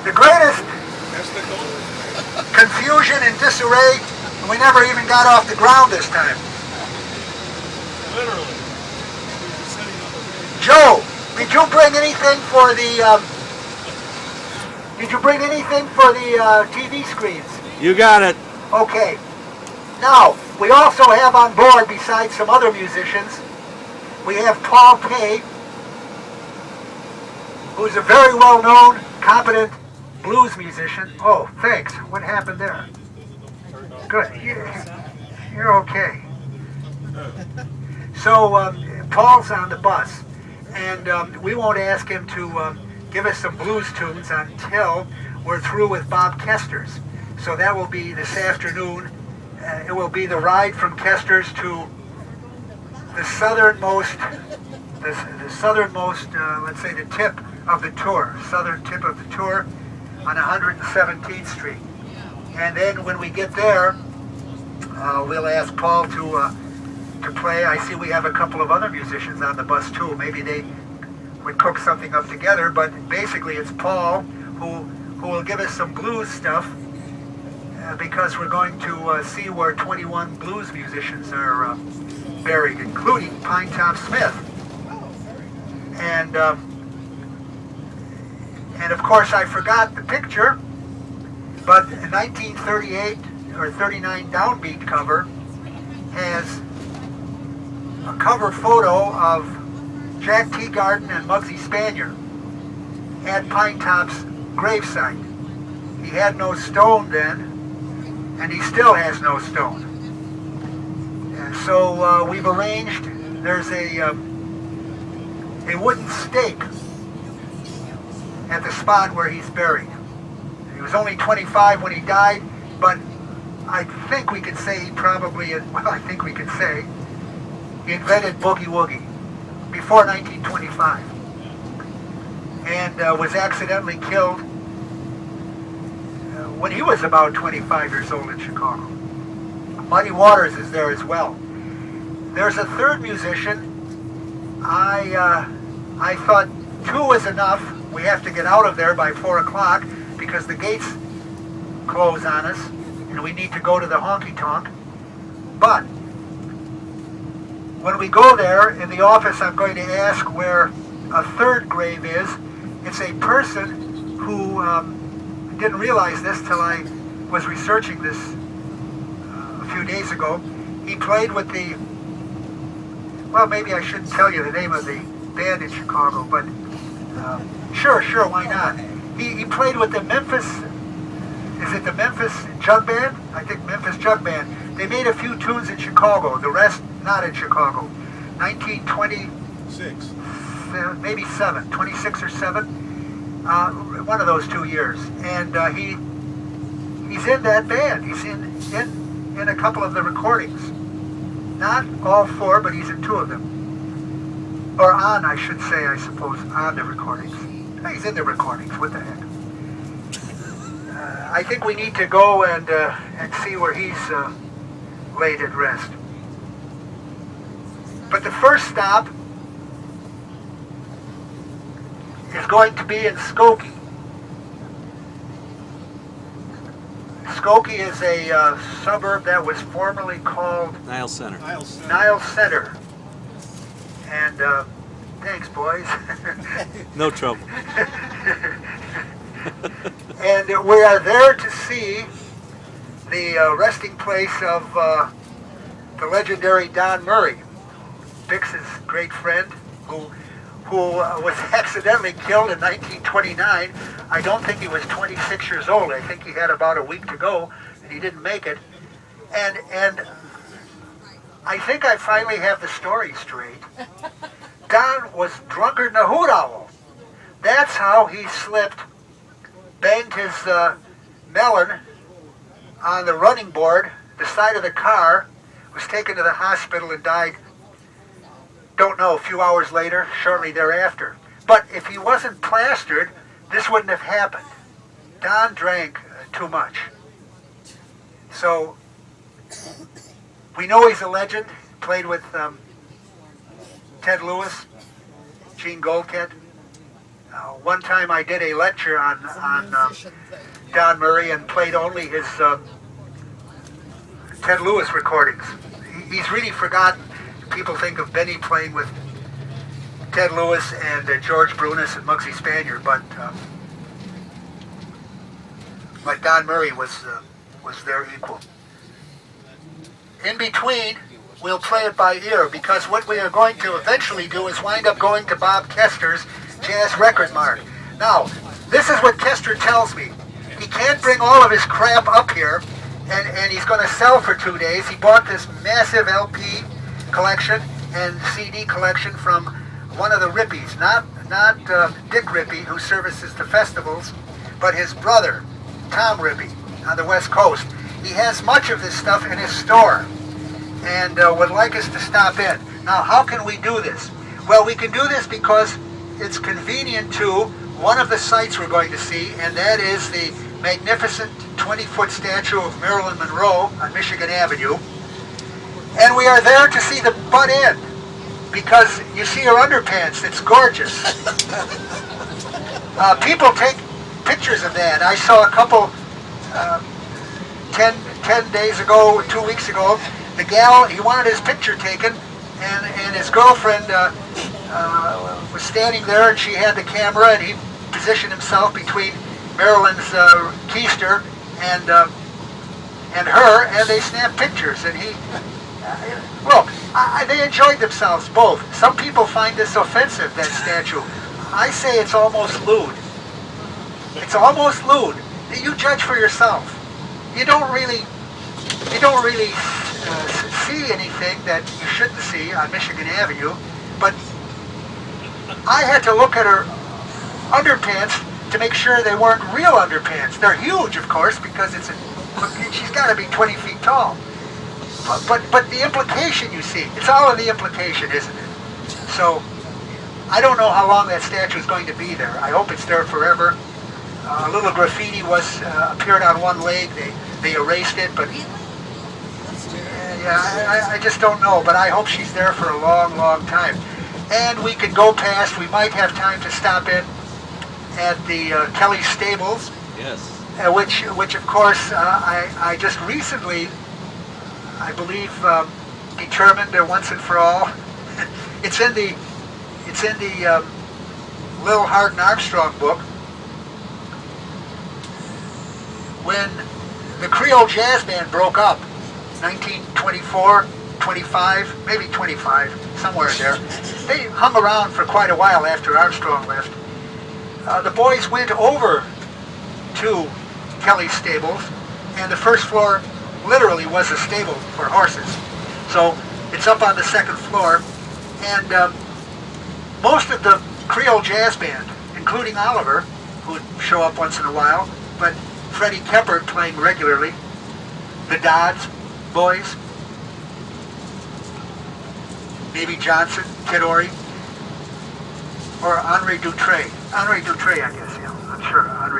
The greatest confusion and disarray, and we never even got off the ground this time. Literally. Joe, did you bring anything for the? Did you bring anything for the TV screens? You got it. Okay. Now, we also have on board, besides some other musicians, we have Paul Kay, who's a very well-known, competent blues musician. Oh, thanks. What happened there? Good. You're okay. So, Paul's on the bus, and we won't ask him to give us some blues tunes until we're through with Bob Kester's. So that will be this afternoon. It will be the ride from Kester's to the southernmost, let's say the tip of the tour, southern tip of the tour on 117th Street. And then when we get there, we'll ask Paul to play. I see we have a couple of other musicians on the bus too. Maybe they would cook something up together, but basically it's Paul who will give us some blues stuff because we're going to see where 21 blues musicians are buried, including Pinetop Smith. And of course I forgot the picture, but a 1938 or 39 Downbeat cover has a cover photo of Jack Teagarden and Muggsy Spanier at Pinetop's gravesite. He had no stone then, and he still has no stone. And so we've arranged, there's a wooden stake at the spot where he's buried. He was only 25 when he died, but I think we could say he probably, well, I think we could say he invented boogie woogie before 1925 and was accidentally killed when he was about 25 years old in Chicago. Muddy Waters is there as well. There's a third musician. I thought 2 was enough. We have to get out of there by 4 o'clock because the gates close on us and we need to go to the honky tonk. But when we go there in the office, I'm going to ask where a third grave is. It's a person who didn't realize this till I was researching this a few days ago. He played with the, well, maybe I shouldn't tell you the name of the band in Chicago, but sure, why not? He played with the Memphis, is it the Memphis Jug Band? I think Memphis Jug Band. They made a few tunes in Chicago, the rest not in Chicago. 1926, maybe 26 or 7. One of those 2 years. And he's in that band. He's in a couple of the recordings. Not all 4, but he's in 2 of them. Or on, I should say, I suppose, on the recordings. He's in the recordings, what the heck. I think we need to go and see where he's laid at rest. But the first stop is going to be in Skokie. Skokie is a suburb that was formerly called Niles Center. Niles Center. And thanks, boys. No trouble. And we are there to see the resting place of the legendary Don Murray, Bix's great friend, who was accidentally killed in 1929. I don't think he was 26 years old. I think he had about a week to go, and he didn't make it. And I think I finally have the story straight. Don was drunker than a hoot owl. That's how he slipped, banged his melon on the running board, the side of the car, was taken to the hospital and died, don't know, a few hours later, shortly thereafter. But if he wasn't plastered, this wouldn't have happened. Don drank too much. So, we know he's a legend. Played with Ted Lewis, Gene Goldkett, One time I did a lecture on Don Murray and played only his Ted Lewis recordings. He's really forgotten. People think of Benny playing with Ted Lewis and George Brunis and Muggsy Spanier, but Don Murray was their equal. In between, we'll play it by ear, because what we are going to eventually do is wind up going to Bob Kester's Jazz Record Mart. Now, this is what Kester tells me. He can't bring all of his crap up here, and he's going to sell for 2 days. He bought this massive LP collection and CD collection from one of the Rippies, not Dick Rippey, who services the festivals, but his brother, Tom Rippey, on the West Coast. He has much of this stuff in his store and would like us to stop in. Now, how can we do this? Well, we can do this because it's convenient to one of the sites we're going to see, and that is the magnificent 20-foot statue of Marilyn Monroe on Michigan Avenue. And we are there to see the butt end, because you see her underpants. It's gorgeous. People take pictures of that. I saw a couple 10 days ago, 2 weeks ago. The gal, he wanted his picture taken, and his girlfriend was standing there, and she had the camera, and he positioned himself between Marilyn's keister and her, and they snapped pictures. And he, look, they enjoyed themselves both. Some people find this offensive, that statue. I say it's almost lewd. It's almost lewd. You judge for yourself. You don't really see anything that you shouldn't see on Michigan Avenue, but I had to look at her underpants to make sure they weren't real underpants. They're huge, of course, because she's got to be 20 feet tall. But the implication, you see, it's all in the implication, isn't it? So I don't know how long that statue is going to be there. I hope it's there forever. A little graffiti appeared on one leg. They erased it, but I just don't know. But I hope she's there for a long, long time. And we could go past. We might have time to stop in at the Kelly Stables. Yes. Which of course I just recently, I believe, determined once and for all. It's in the Lil Hardin Armstrong book. When the Creole Jazz Band broke up, 1924, 25, maybe 25, somewhere in there, they hung around for quite a while after Armstrong left. The boys went over to Kelly's Stables, and the first floor literally was a stable for horses. So it's up on the second floor, and most of the Creole Jazz Band, including Oliver, who would show up once in a while, but Freddie Keppert playing regularly, the Dodds boys, maybe Johnson, Kid Ory, or Henri Dutray. Henri Dutray, I guess, yeah. I'm sure Henri